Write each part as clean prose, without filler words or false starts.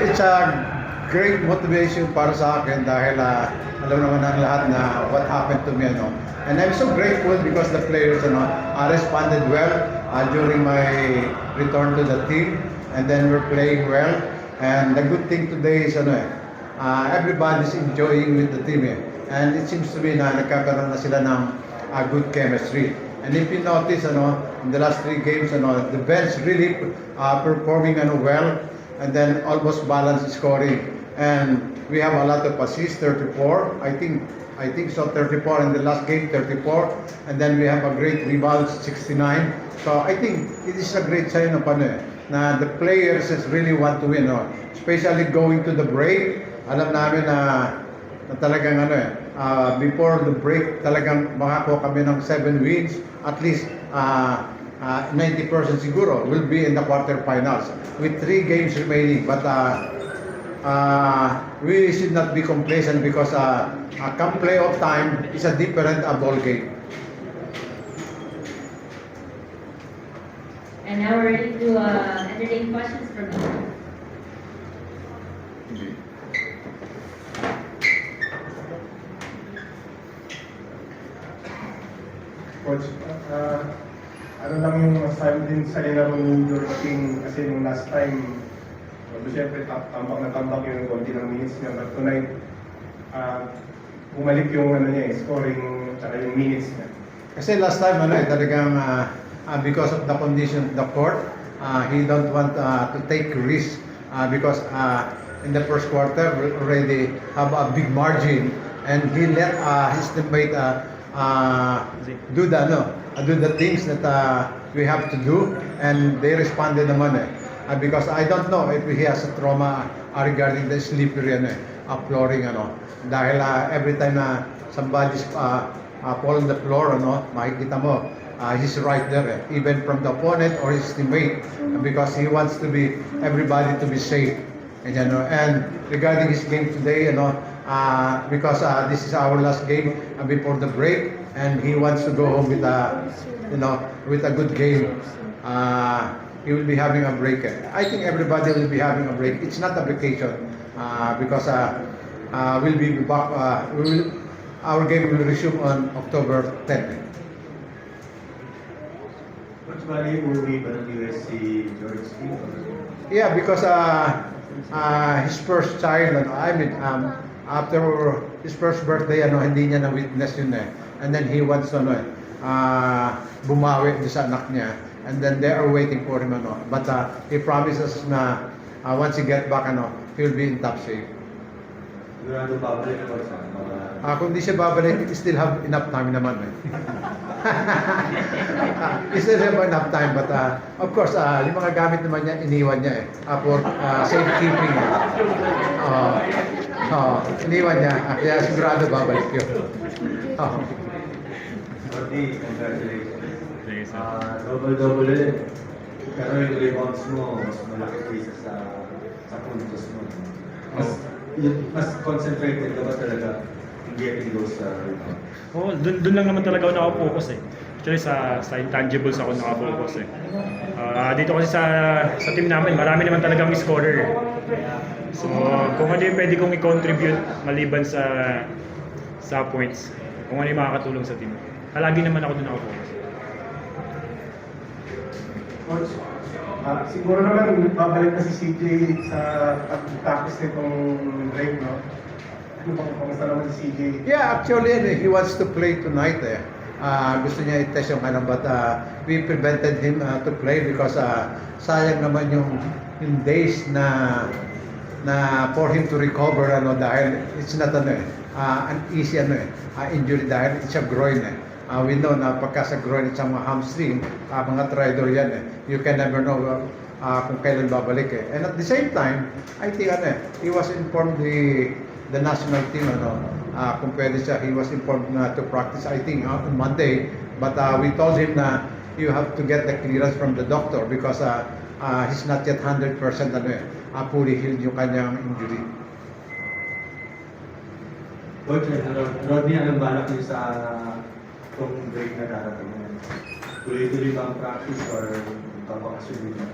it's a great motivation para sa akin dahil alam naman ng lahat na what happened to me, ano. And I'm so grateful because the players, ano, responded well during my return to the team, and then we're playing well. And the good thing today is, ano, everybody's enjoying with the team, eh. And it seems to be na nagkakaroon na sila ng good chemistry. And if you notice, ano, in the last 3 games, ano, the bench really performing, ano, well, and then almost balanced scoring. And we have a lot of assists, 34. I think so, 34 in the last game, 34. And then we have a great rebound, 69. So I think it is a great sign of, ano, na the players really want to win, no? Especially going to the break. Alam namin na talagang, ano, before the break, talagang makakuha kami ng 7 wins, at least 90% siguro will be in the quarterfinals with 3 games remaining. But we should not be complacent because come playoff time is a different ball game. And now we're ready to entertain questions from you. Coach, ano lang yung masasabi din sa laro ni George King kasi nung last time, siyempre tambak na tambak yung konti ng minutes niya, but tonight, bumalik yung ano niya, scoring tsaka yung minutes niya. Kasi last time, ano, talagang because of the condition of the court, he don't want to take risk because in the first quarter we already have a big margin, and he let his teammate do the things that we have to do, and they responded naman, eh. Because I don't know if he has a trauma regarding the slippery, ano, flooring, ano. Dahil every time na somebody's fall on the floor, ano, makikita mo, he's right there, eh, even from the opponent or his teammate, because he wants to be everybody to be safe. And, you know, and regarding his game today, you know, because this is our last game before the break, and he wants to go home with with a good game. He will be having a break. I think everybody will be having a break. It's not a vacation because we'll be back. Our game will resume on October 10th. Coach, bali umuwi ba ng USC George King? Yeah, because his first child, ano, I mean, after his first birthday, ano, hindi niya na-witness yun, eh. And then he wants, ano, bumawi sa anak niya. And then they are waiting for him, ano. But he promises na once he get back, ano, he'll be in top shape. Sigurado babalik ko sa mga... Kung di siya babalik, he still have enough time naman, eh. He still have enough time, but of course, yung mga gamit naman niya, iniwan niya, eh, for safekeeping, eh. Iniwan niya, kaya sigurado babalik yun. Sorry, congratulations. Double-double ulit. Pero yung rebounds mo, mas malaki kaysa sa puntos mo. Mas concentrated ka ba talaga in getting those rebounds? Oo, dun lang naman talaga ako nakafocus, eh. Actually, sa intangibles ako nakafocus, eh. Dito kasi sa team namin, marami naman talagang scorer, eh. So, kung ano yung pwede kong i-contribute maliban sa points, kung ano yung makakatulong sa team, palagi naman ako dun nakafocus. Coach, siguro naman babalik na si CJ sa practice nitong break, no? Ano bang kamusta naman si CJ? Yeah, actually, he wants to play tonight, eh. Gusto niya i-test yung ano, but we prevented him to play because sayang naman yung days na for him to recover, ano, dahil it's not an easy injury dahil it's a groin, eh. We know na pagka sa groin at sa mga hamstring, mga traitor yan, eh. You can never know kung kailan babalik, eh. And at the same time, I think he was informed the national team, ano, kung pwede siya, he was informed na to practice, I think, on Monday. But we told him na you have to get the clearance from the doctor because he's not yet 100% fully healed yung kanyang injury. Coach, Rodney, anong balak niyo sa itong break na darating ngayon? Tuloy-tuloy ba ang practice or papakasyon niyo?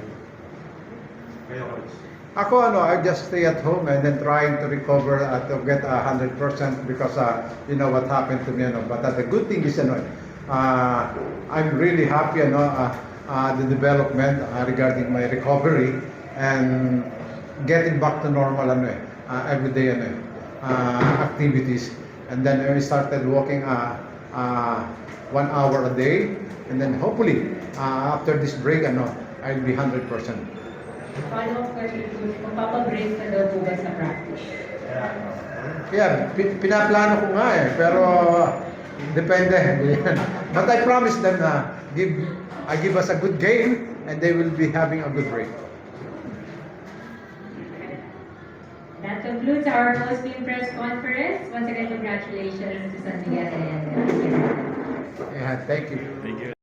Kayo, coach. Ako, I just stay at home and then trying to recover to get 100% because you know what happened to me. But the good thing is, I'm really happy, the development regarding my recovery and getting back to normal, everyday, activities. And then I started walking 1 hour a day, and then hopefully after this break, I'll be 100%. Follow-up question po, magpapabreak ka daw po ba sa practice? Yeah, pinaplano ko nga pero depende. But I promise them na I give us a good game and they will be having a good break. That concludes our post-game press conference. Once again, congratulations to San Miguel and Yeah, thank you. Thank you.